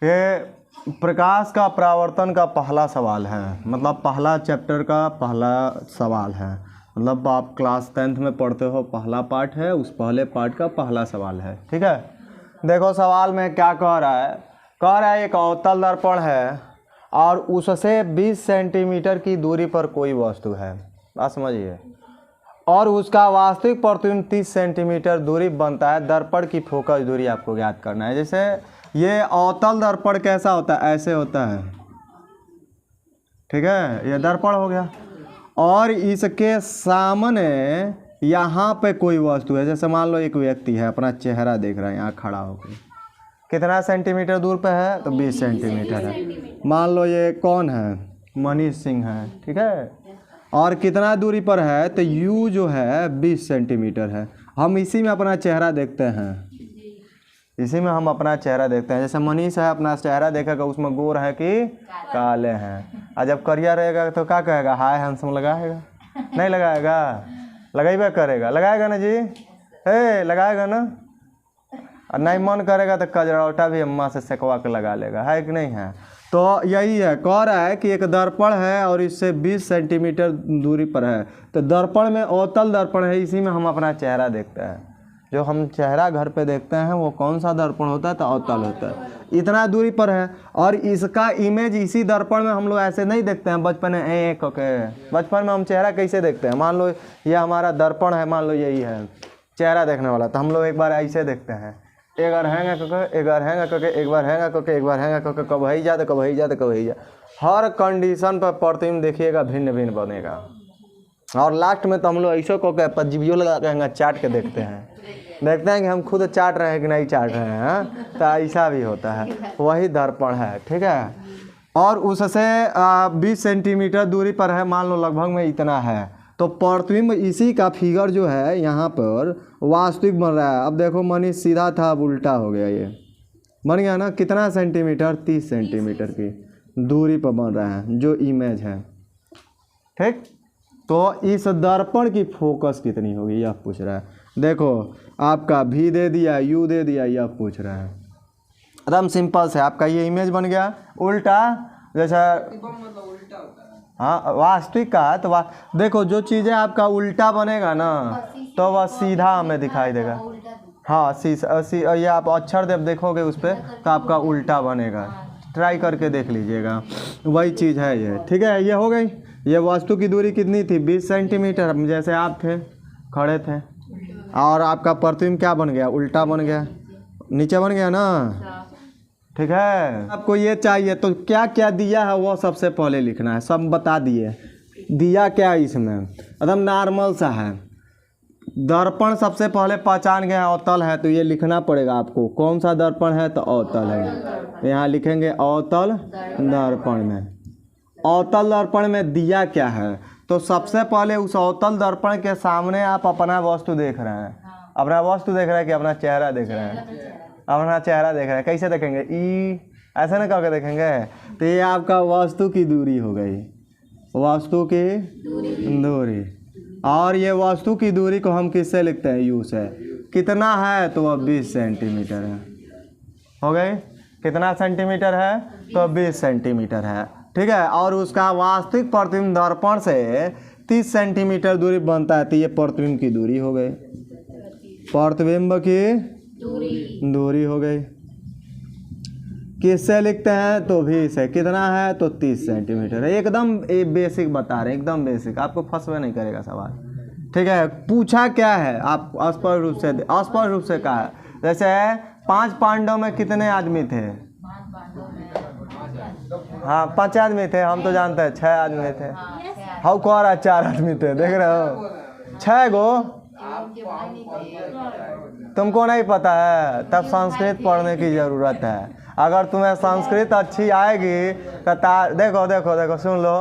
ये प्रकाश का परावर्तन का पहला सवाल है, मतलब पहला चैप्टर का पहला सवाल है। मतलब आप क्लास 10th में पढ़ते हो, पहला पार्ट है, उस पहले पार्ट का पहला सवाल है। ठीक है, देखो सवाल में क्या कह रहा है। कह रहा है एक अवतल दर्पण है और उससे 20 सेंटीमीटर की दूरी पर कोई वस्तु है, बात समझिए, और उसका वास्तविक प्रतिबिंब 30 सेंटीमीटर दूरी बनता है। दर्पण की फोकस दूरी आपको ज्ञात करना है। जैसे ये अवतल दर्पण कैसा होता है, ऐसे होता है, ठीक है, ये दर्पण हो गया, और इसके सामने यहाँ पे कोई वस्तु है। जैसे मान लो एक व्यक्ति है, अपना चेहरा देख रहा है यहाँ खड़ा होकर, कितना सेंटीमीटर दूर पे है, तो 20 सेंटीमीटर है। मान लो ये कौन है, मनीष सिंह है, ठीक है, और कितना दूरी पर है, तो यू जो है 20 सेंटीमीटर है। हम इसी में अपना चेहरा देखते हैं, इसी में हम अपना चेहरा देखते हैं। जैसे मनीष है, अपना चेहरा देखेगा, उसमें गोर है कि काले हैं, और जब करिया रहेगा तो क्या कहेगा, हाय हैंडसम लगाएगा, नहीं लगाएगा, लगाइबे करेगा, लगाएगा ना जी, हे लगाएगा ना, और नहीं मन करेगा तो कजरौटा भी अम्मा से सेकवा के लगा लेगा, है कि नहीं है। तो यही है, कह रहा है कि एक दर्पण है और इससे 20 सेंटीमीटर दूरी पर है। तो दर्पण में अवतल दर्पण है, इसी में हम अपना चेहरा देखते हैं। जो हम चेहरा घर पे देखते हैं वो कौन सा दर्पण होता है, तो अवतल होता है। इतना दूरी पर है और इसका इमेज इसी दर्पण में हम लोग ऐसे नहीं देखते हैं बचपन में बचपन में हम चेहरा कैसे देखते हैं। मान लो ये हमारा दर्पण है, मान लो यही है चेहरा देखने वाला, तो हम लोग एक बार ऐसे देखते हैं, एक बार हैंगा करके, एक बार हैंगा करके, एक बार हैंगा करके, एक बार हैंगा करके, कब ही जा तो कब ही जा तो कब ही जा। हर कंडीशन पर प्रतिबिंब देखिएगा भिन्न भिन्न बनेगा। और लास्ट में तो हम लोग ऐसा को के जीवियों लगा के चाट के देखते हैं कि हम खुद चाट रहे हैं कि नहीं चाट रहे हैं, तो ऐसा भी होता है, वही दर्पण है, ठीक है। और उससे 20 सेंटीमीटर दूरी पर है, मान लो लगभग में इतना है, तो प्रतिबिंब इसी का फिगर जो है यहाँ पर वास्तविक बन रहा है। अब देखो मनीष सीधा था, अब उल्टा हो गया, ये बन गया ना, कितना सेंटीमीटर, 30 सेंटीमीटर की दूरी पर बन रहा है जो इमेज है, ठीक। तो इस दर्पण की फोकस कितनी होगी यह पूछ रहा है। देखो आपका भी दे दिया, यू दे दिया, यह पूछ रहा है। एकदम सिंपल से आपका ये इमेज बन गया उल्टा, जैसा हाँ वास्तविक का। तो देखो जो चीज़ें आपका उल्टा बनेगा ना, तो वह सीधा हमें दिखाई देगा। हाँ ये आप अक्षर जब देखोगे उस पर तो आपका उल्टा बनेगा, ट्राई करके देख लीजिएगा, वही चीज़ है ये, ठीक है। ये हो गई, ये वस्तु की दूरी कितनी थी, 20 सेंटीमीटर। जैसे आप थे, खड़े थे, और आपका प्रतिबिंब क्या बन गया, उल्टा बन गया, नीचे बन गया ना, ठीक है। आपको ये चाहिए तो क्या क्या दिया है वो सबसे पहले लिखना है, सब बता दिए, दिया क्या इसमें, एकदम नॉर्मल सा है। दर्पण सबसे पहले पहचान गया, अवतल है, तो ये लिखना पड़ेगा आपको, कौन सा दर्पण है, तो अवतल है, यहाँ लिखेंगे अवतल दर्पण में। अवतल दर्पण में दिया क्या है, तो सबसे पहले उस अवतल दर्पण के सामने आप अपना वस्तु देख रहे हैं, अपना वस्तु देख रहे हैं कि अपना चेहरा देख रहे हैं, अपना चेहरा देख रहे हैं। कैसे देखेंगे, ऐसे ना करके देखेंगे, तो ये आपका वस्तु की दूरी हो गई, वस्तु की दूरी। और ये वस्तु की दूरी को हम किससे लिखते हैं, यू से। कितना है, तो वह 20 सेंटीमीटर है, हो गई। कितना सेंटीमीटर है, तो 20 सेंटीमीटर है, ठीक है। और उसका वास्तविक प्रतिबिंब दर्पण से 30 सेंटीमीटर दूरी बनता है, तो ये प्रतिबिंब की दूरी हो गई, प्रतिबिंब की दूरी हो गई। किससे लिखते हैं, तो भी से। कितना है, तो 30 सेंटीमीटर है। एकदम बेसिक बता रहे हैं, एकदम बेसिक, आपको फंसवे नहीं करेगा सवाल, ठीक है। पूछा क्या है, आप स्पष्ट रूप से कहा है। जैसे 5 पांडव में कितने आदमी थे, हाँ 5 आदमी थे, हम तो जानते हैं 6 आदमी थे। हाउ कह रहा 4 आदमी थे, देख रहे हो, 6 गो, तुमको नहीं पता है, तब संस्कृत पढ़ने की ज़रूरत है। अगर तुम्हें संस्कृत अच्छी आएगी तो देखो सुन लो,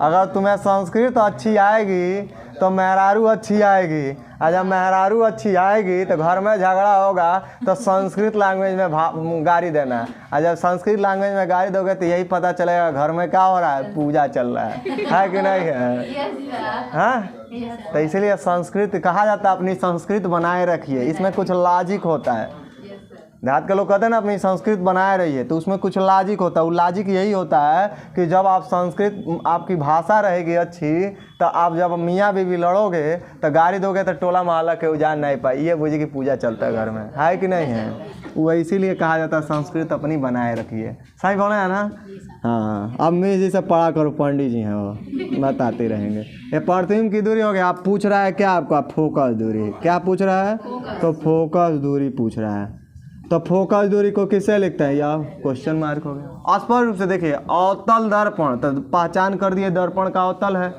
अगर तुम्हें संस्कृत अच्छी आएगी तो मेहरारू अच्छी आएगी, और जब मेहरारू अच्छी आएगी तो घर में झगड़ा होगा तो संस्कृत लैंग्वेज में गाली देना, और जब संस्कृत लैंग्वेज में गाली दोगे तो यही पता चलेगा घर में क्या हो रहा है, पूजा चल रहा है कि नहीं है, हाँ। तो इसलिए संस्कृत कहा जाता है, अपनी संस्कृत बनाए रखिए, इसमें कुछ लॉजिक होता है, देहात के लोग कहते हैं ना अपनी संस्कृत बनाए रहिए, तो उसमें कुछ लॉजिक होता है। वो लॉजिक यही होता है कि जब आप संस्कृत, आपकी भाषा रहेगी अच्छी, तो आप जब मियाँ बीवी लड़ोगे तो गाली दोगे तो टोला मोहल्ला के उजान नहीं पाए, ये बुझे कि पूजा चलता है घर में, है कि नहीं है। वो इसीलिए कहा जाता है संस्कृत अपनी बनाए रखिए। सही बोले हैं ना। हाँ, अब मैं जी से पढ़ा करो, पंडित जी हैं वो बताते रहेंगे। ये प्रतिबिंब की दूरी हो गया। आप पूछ रहा है क्या आपका, फोकस दूरी। क्या पूछ रहा है, तो फोकस दूरी पूछ रहा है। तो फोकस दूरी को किससे लिखते हैं, या क्वेश्चन मार्क हो गया। स्पष्ट रूप से देखिए, अवतल दर्पण, तो पहचान कर दिए दर्पण का अवतल है,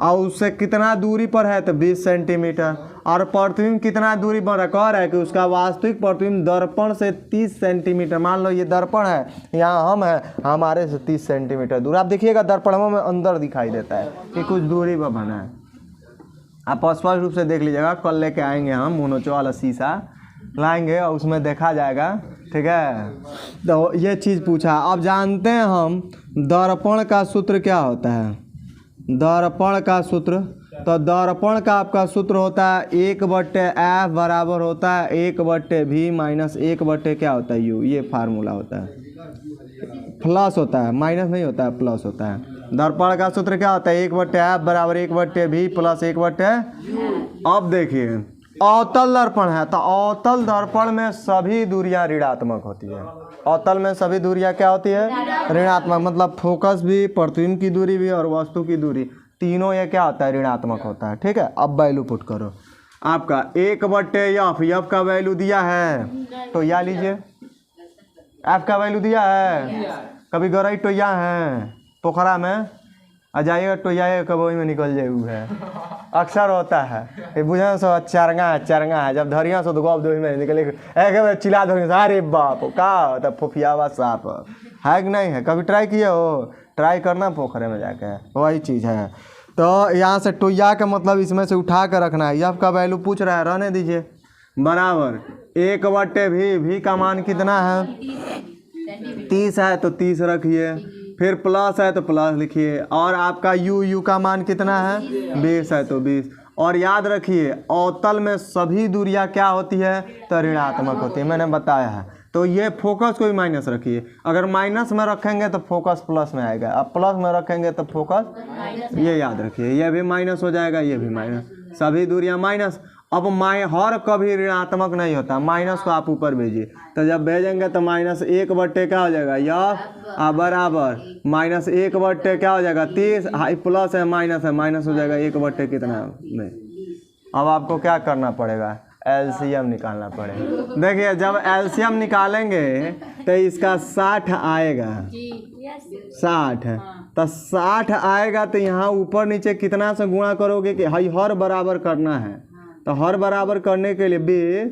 और उससे कितना दूरी पर है, तो 20 सेंटीमीटर। और प्रतिबिंब कितना दूरी पर कह रहा है कि उसका वास्तविक प्रतिबिंब दर्पण से 30 सेंटीमीटर। मान लो ये दर्पण है, यहाँ हम है, हमारे से 30 सेंटीमीटर दूर। आप देखिएगा दर्पण में अंदर दिखाई देता है कि कुछ दूरी पर बना है। आप स्पष्ट रूप से देख लीजिएगा, कल लेके आएंगे हम मोनोचो वाला शीशा लाएंगे और उसमें देखा जाएगा, ठीक है। तो ये चीज़ पूछा। अब जानते हैं हम दर्पण का सूत्र क्या होता है, दर्पण का सूत्र। तो दर्पण का आपका सूत्र होता है 1/f बराबर होता है 1/v माइनस 1/ क्या होता है u। ये फार्मूला होता है, प्लस होता है, माइनस नहीं होता है, प्लस होता है। दर्पण का सूत्र क्या होता है, 1/f बराबर 1/v प्लस 1/u। अब देखिए अवतल दर्पण है, तो अवतल दर्पण में सभी दूरियां ऋणात्मक होती है। अवतल में सभी दूरियां क्या होती है, ऋणात्मक। मतलब फोकस भी, प्रतिबिंब की दूरी भी और वस्तु की दूरी, तीनों ये क्या होता है, ऋणात्मक होता है। ठीक है। अब वैल्यू पुट करो। आपका 1/f, एफ का वैल्यू दिया है, टोया लीजिए। एफ का वैल्यू दिया है, कभी गौरई टोया है पोखरा में आ जाइएगा, टोया कबोई में निकल जाए, वो है अक्सर होता है। ये बुझे सो चरंगा है, चरंगा है, जब धरिया सो तो गप दो में निकले, एक चिल्ला धो, अरे बाप का तब फुफियावा साफ है कि नहीं है। कभी ट्राई किए हो, ट्राई करना पोखरे में जाके, वही चीज़ है। तो यहाँ से टोया का मतलब इसमें से उठा कर रखना है। एफ का वैल्यू पूछ रहा है, रहने दीजिए, बराबर 1/v। भी का मान कितना है, 30 है, तो 30 रखिए। फिर प्लस है तो प्लस लिखिए। और आपका यू का मान कितना है, 20 है, तो 20। और याद रखिए अवतल में सभी दूरियां क्या होती है, तो ऋणात्मक होती है, मैंने बताया है। तो ये फोकस को भी माइनस रखिए। अगर माइनस में रखेंगे तो फोकस प्लस में आएगा, अब प्लस में रखेंगे तो फोकस, ये याद रखिए, ये भी माइनस हो जाएगा, ये भी माइनस, सभी दूरियां माइनस। अब हर कभी ऋणात्मक नहीं होता, माइनस को आप ऊपर भेजिए, तो जब भेजेंगे तो -1/, क्या हो जाएगा, यह बराबर -1/, क्या हो जाएगा, 30। हाई प्लस है, माइनस हो जाएगा 1/, कितना में। अब आपको क्या करना पड़ेगा, एलसीएम निकालना पड़ेगा। देखिए जब एलसीएम निकालेंगे तो इसका 60 आएगा, 60 है, तो 60 आएगा, तो यहाँ ऊपर नीचे कितना से गुणा करोगे कि हर बराबर करना है। तो हर बराबर करने के लिए भी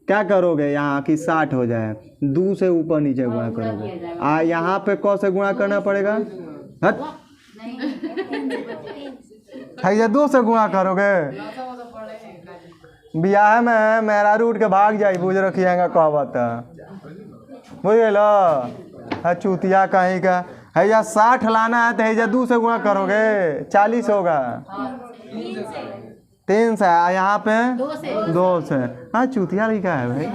क्या करोगे, यहाँ की 60 हो जाए, 2 से ऊपर नीचे गुणा करोगे। यहाँ पे क से गुणा करना पड़ेगा, है 2 से गुणा करोगे। बियाह में मेरा रूट के भाग जाई, बुझ रखिएगा कहबत, बुझ गए चूतिया कहीं का है। या 60 लाना है तो है 2 से गुणा करोगे, 40 होगा। 3 से, यहाँ पे 2 से। हाँ चूतिया लिखा है भाई।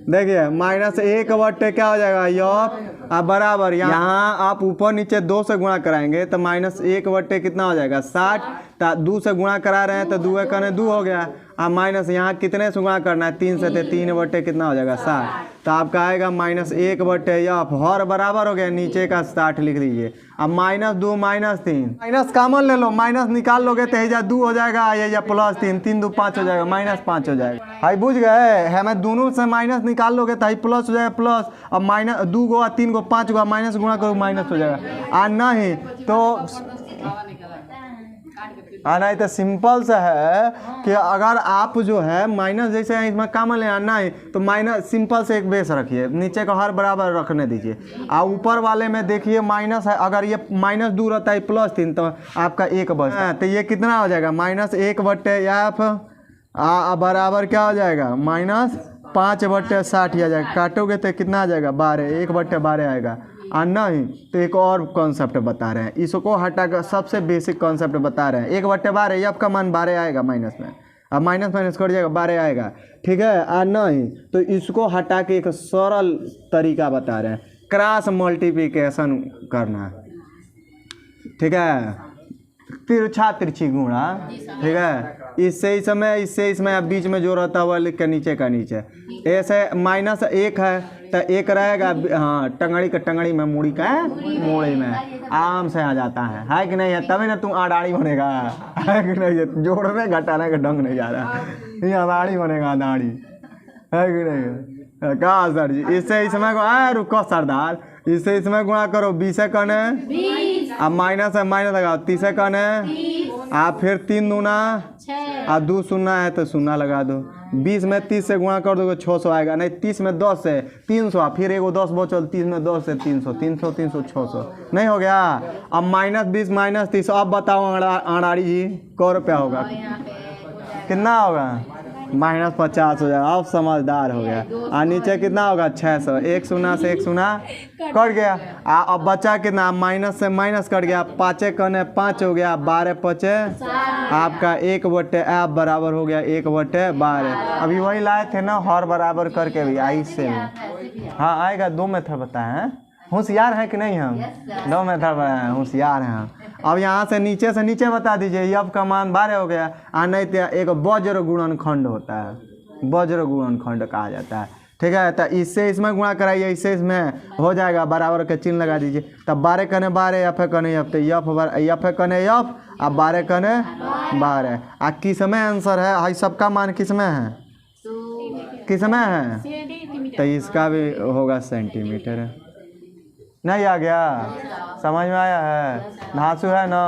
देखिए -1/, क्या हो जाएगा, यफ बराबर, यहाँ आप ऊपर नीचे 2 से गुणा कराएंगे तो -1/, कितना हो जाएगा, 60। 2 से गुणा करा रहे हैं तो 2 कने 2 हो गया। अब माइनस यहाँ कितने से गुणा करना है, 3 से, तो 3/, कितना हो जाएगा, 60। तो आपका आएगा -1/, एफ हर बराबर हो गया, नीचे का 60 लिख लीजिए। अब -2 -3, माइनस कॉमन ले लो, माइनस निकाल लोगे तो या 2 हो जाएगा, या +3, 3 2 5 हो जाएगा, -5 हो जाएगा। हाई बुझ गए, हमें दोनों से माइनस निकाल लोगे तो प्लस हो जाएगा, प्लस। अब -2 गो 3 गो 5 गो माइनस गुणा करो, माइनस हो जाएगा। और नहीं तो नहीं तो सिंपल सा है कि अगर आप जो है माइनस जैसे इसमें कॉमन लेना नहीं, तो माइनस सिंपल से एक बेस रखिए, नीचे का हर बराबर रखने दीजिए। और ऊपर वाले में देखिए माइनस है, अगर ये -2 रहता है +3, तो आपका 1 बचता है, तो ये कितना हो जाएगा, -1/f बराबर क्या हो जाएगा, -5/60 आ जाएगा। काटोगे तो कितना आ जाएगा, 12, 1/12 आएगा। और नहीं तो एक और कॉन्सेप्ट बता रहे हैं, इसको हटा कर सबसे बेसिक कॉन्सेप्ट बता रहे हैं, 1/12, एफ का मान 12 आएगा माइनस में, अब माइनस माइनस कट जाएगा 12 आएगा, ठीक है। नहीं तो इसको हटा के एक सरल तरीका बता रहे हैं, क्रॉस मल्टीप्लिकेशन करना, ठीक है, तिरछा तिरछी गुणा, ठीक है। इससे इसमें अब बीच में जो रहता है वह लिख के नीचे का नीचे, ऐसे माइनस 1 है तो 1 रहेगा, हाँ टंगड़ी का टंगड़ी में मूड़ी का मूड़ी में आराम से आ जाता है कि नहीं है, तभी ना तू अडाड़ी बनेगा, है कि नहीं है, जोड़ में घटाने का ढंग नहीं जा रहा, ये अदाड़ी बनेगा, अदाड़ी, है कि नहीं। कहा सर जी, इससे इसमें रुको सरदार, इससे इसमें गुणा करो, 20 कने, अब माइनस है माइनस लगाओ, 30 कने, आप फिर 3 दूना, अब 2 शून्य है तो शून्य लगा दो, 20 में 30 से गुणा कर दोगे 600 आएगा, नहीं 30 में 10 से 300, फिर एगो 10 बचल, 30 में 10 से 300, 300 300 600 नहीं हो गया। अब -20 -30, अब बताओ अड़ाड़ी जी कै रुपया होगा, कितना होगा, -50 हो जाएगा, अब समझदार हो गया। और नीचे कितना होगा 600, 1 शून्य से 1 शून्य कट गया, अब बचा कितना, माइनस से माइनस कट गया, 5 कने 5 हो गया, 12 5 आपका 1/8 बराबर हो गया 1/12। अभी वही लाए थे ना हर बराबर करके भी, आई से भी हाँ आएगा। 2 मेथड बताए हैं, होशियार है कि नहीं हम, 2 मेथड बताए, होशियार हैं हम। अब यहाँ से नीचे बता दीजिए, अब का मान 12 हो गया, नहीं तो एक वज्र गुणनखंड होता है, वज्र गुणनखंड कहा जाता है, ठीक है। तो इससे इसमें गुणा कराइए, इससे इसमें हो जाएगा, बराबर के चिन्ह लगा दीजिए, तब 12 कने 12, एफ कने एफ, तो एफ कने एफ, अब 12 कने 12, आ किस में आंसर है, हाई सबका मान किस में है, किस में है, तो इसका भी होगा सेंटीमीटर। नहीं आ गया, समझ में आया है, धांसू है ना।